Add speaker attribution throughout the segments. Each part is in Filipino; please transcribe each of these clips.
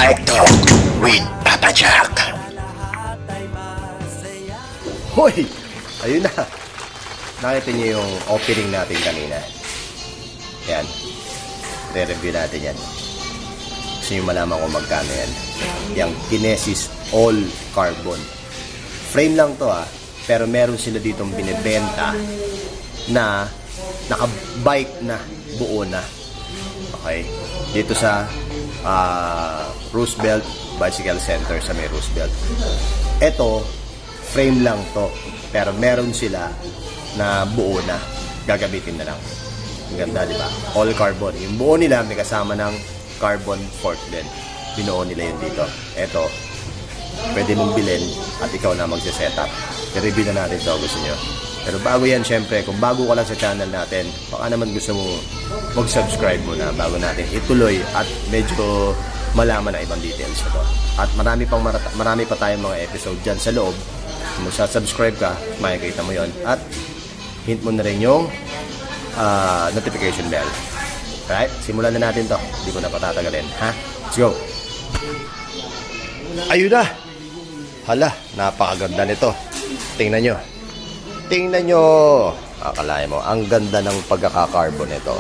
Speaker 1: Bike Talk with Papa Jack. Hoy! Ayun na. Nakita niyo yung opening natin kanina. Yan. Re-review natin yan. Gusto nyo malaman kung magkano yan. Yung Kinesis All Carbon. Frame lang to pero meron sila ditong binibenta na naka-bike na, buo na. Okay? Dito sa Roosevelt Bicycle Center sa may Roosevelt. Ito, frame lang to. Pero meron sila na buo na. Gagamitin na lang. Ang ganda, di ba? All carbon. Yung buo nila may kasama ng carbon fork din. Binuo nila yun dito. Ito, pwede mong bilhin at ikaw na magsisetup. I-review na natin ito, gusto nyo. Pero bago yan, syempre, kung bago ka lang sa channel natin, baka naman gusto mo mag-subscribe muna bago natin ituloy at medyo malaman ang ibang details ito. At marami pa tayong mga episode dyan sa loob. Kung subscribe ka, makikita mo yon. At hint mo na rin yung notification bell. Alright, simulan na natin to. Hindi ko na patatagalin. Let's go! Ayun na! Hala, napakaganda nito. Tingnan nyo. Tingnan nyo. Akalain mo, ang ganda ng pagkaka-carbon nito.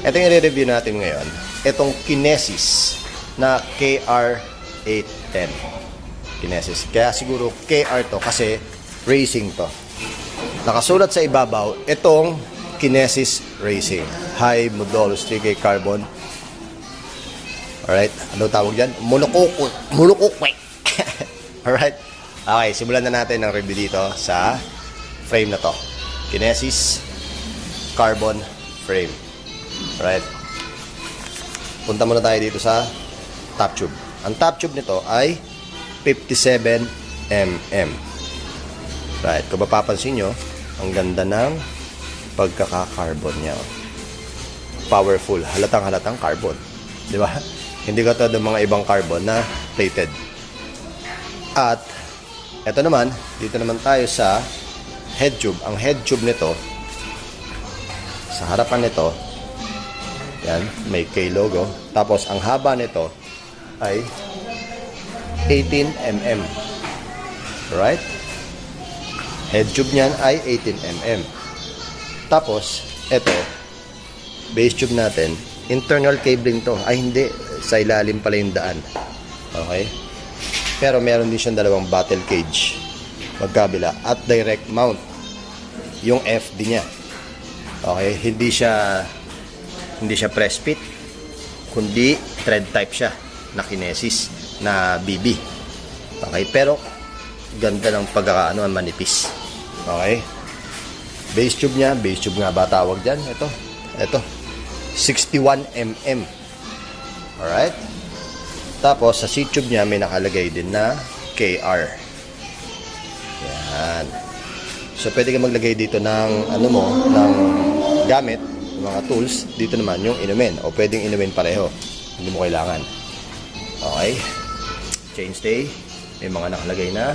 Speaker 1: Ito yung i-review natin ngayon. Itong Kinesis na KR810. Kinesis. Kaya siguro KR to kasi racing to. Nakasulat sa ibabaw, itong Kinesis Racing. High Modulus 3K Carbon. Alright, ano tawag dyan? Mulukukwe. Alright. Okay, simulan na natin ang review dito sa frame na to. Kinesis Carbon Frame. Alright. Punta muna tayo dito sa top tube. Ang top tube nito ay 57 mm. Right, kung mapapansin nyo, ang ganda ng pagkaka-carbon niya. Powerful, halatang carbon. Di ba? Hindi katulad ng mga ibang carbon na plated. At eto naman, dito naman tayo sa head tube. Ang head tube nito, sa harapan nito, yan, may K logo. Tapos ang haba nito ay 18 mm. Right? Head tube niyan ay 18 mm. Tapos, ito, base tube natin, internal cabling to. Ay, hindi. Sa ilalim pala yung daan. Okay? Pero meron din siyang dalawang battle cage. Magkabila. At direct mount. Yung FD niya. Okay? Hindi siya press fit. Kundi thread type siya. Na Kinesis. Na BB. Okay? Pero, ganda ng pagkakaano, manipis. Okay? Base tube niya, base tube nga ba tawag dyan? Ito. 61 mm. Alright? Tapos, sa seat tube niya, may nakalagay din na KR. Yan. So, pwede ka maglagay dito ng, ng gamit, mga tools. Dito naman, yung inumin. O, pwedeng inumin pareho. Hindi mo kailangan. Okay? Chainstay. May mga nakalagay na.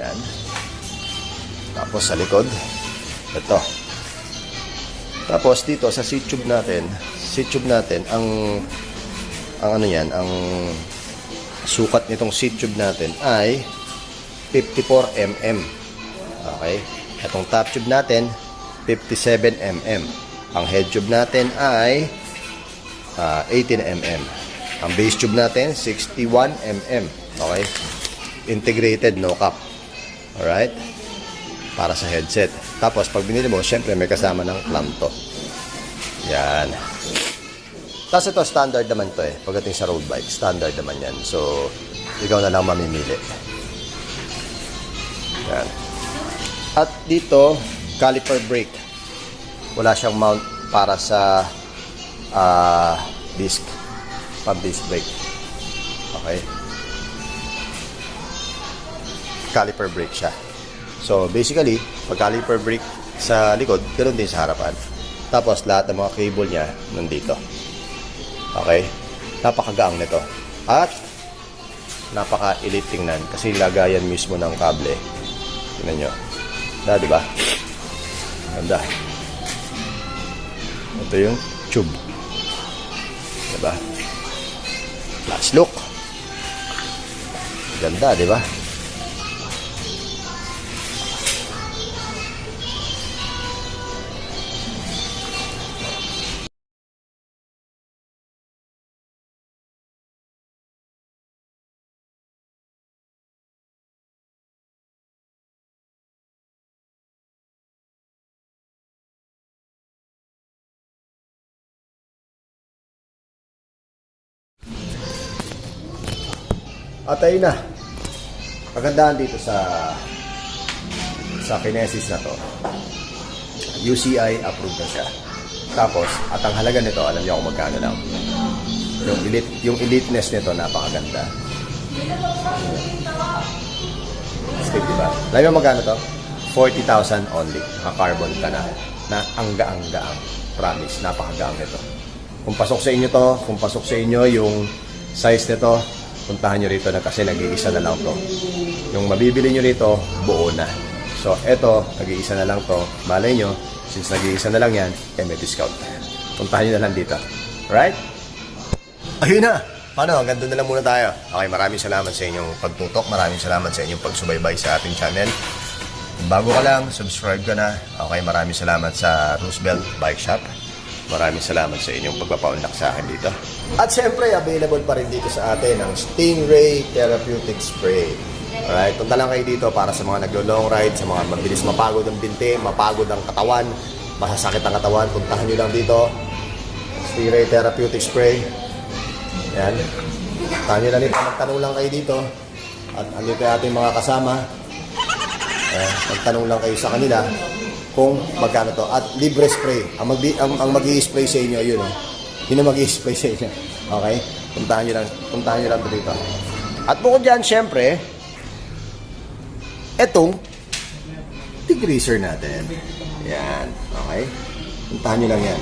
Speaker 1: Yan. Tapos sa likod, ito. Tapos dito sa seat tube natin, ang ano yan, ang sukat nitong seat tube natin ay 54 mm. Okay? Itong top tube natin, 57 mm. Ang head tube natin ay 18 mm. Ang base tube natin, 61 mm. Okay? Integrated, no cap. Alright? Para sa headset. Tapos, pag binili mo, syempre may kasama ng clamp to. Yan. Tapos ito, standard naman to Pagdating sa road bike, standard naman yan. So, ikaw na lang mamimili. Yan. At dito, caliper brake. Wala siyang mount para sa disc. Pump-disc brake. Okay? Caliper brake siya. So, basically, pag caliper brake sa likod, ganoon din sa harapan. Tapos, lahat ng mga cable niya nandito. Okay? Napakagaang nito. At, napaka-elite tingnan kasi lagayan mismo ng kable. Tingnan nyo. Diba? Ganda. Ito yung tube. Diba? Let's look. Ganda, di ba? At ayun na. Kagandahan dito sa Kinesis na to. UCI approved na siya. Tapos, at ang halaga nito, alam niyo kung magkano lang. Yung eliteness nito, napakaganda. Stick, diba? Alam niyo magkano to? 40,000 only. Naka-carbon ka na. Na ang gaang-gaang. Promise, napakagaang nito. Kung pasok sa inyo to, kung pasok sa inyo yung size nito, puntahan nyo rito na kasi nag-iisa na lang to. Yung mabibili nyo rito, buo na. So, eto, nag-iisa na lang to. Malay nyo, since nag-iisa na lang yan, may discount. Puntahan nyo na lang dito. Alright? Ayun na! Paano? Hanggang doon na lang muna tayo. Okay, maraming salamat sa inyong pagtutok. Maraming salamat sa inyong pagsubaybay sa ating channel. Bago ka lang, subscribe ka na. Okay, maraming salamat sa Roosevelt Bike Shop. Maraming salamat sa inyong pagpapaunlak sa akin dito. At syempre, available pa rin dito sa atin ang Stingray Therapeutic Spray. Alright, punta lang kayo dito para sa mga naglo-long ride, sa mga mabilis mapagod ang binti, mapagod ang katawan, masasakit ang katawan, puntahan nyo lang dito. Stingray Therapeutic Spray. Yan. Puntahan nyo lang dito, magtanong lang kayo dito. At andito yung ating mga kasama. Magtanong lang kayo sa kanila kung magkano to. At libre spray. Ang mag-i-spray sa inyo, yun. Yun ang mag-i-spray sa inyo. Okay? Puntahan nyo lang dito. At bukod dyan, syempre, etong degreaser natin. Yan. Okay? Puntahan nyo lang yan.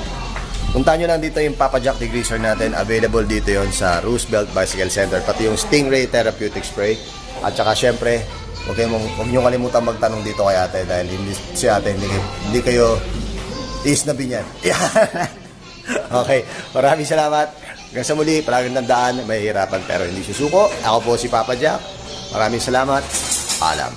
Speaker 1: Puntahan nyo lang dito yung Papa Jack degreaser natin. Available dito yon sa Roosevelt Bicycle Center. Pati yung Stingray Therapeutic Spray. At saka syempre, huwag nyo kalimutan magtanong dito kay ate dahil si ate hindi kayo isnabin yan. Okay, maraming salamat. Hanggang sa muli, palaging tandaan, may hirapan pero hindi susuko. Ako po si Papa Jack. Maraming salamat. Paalam.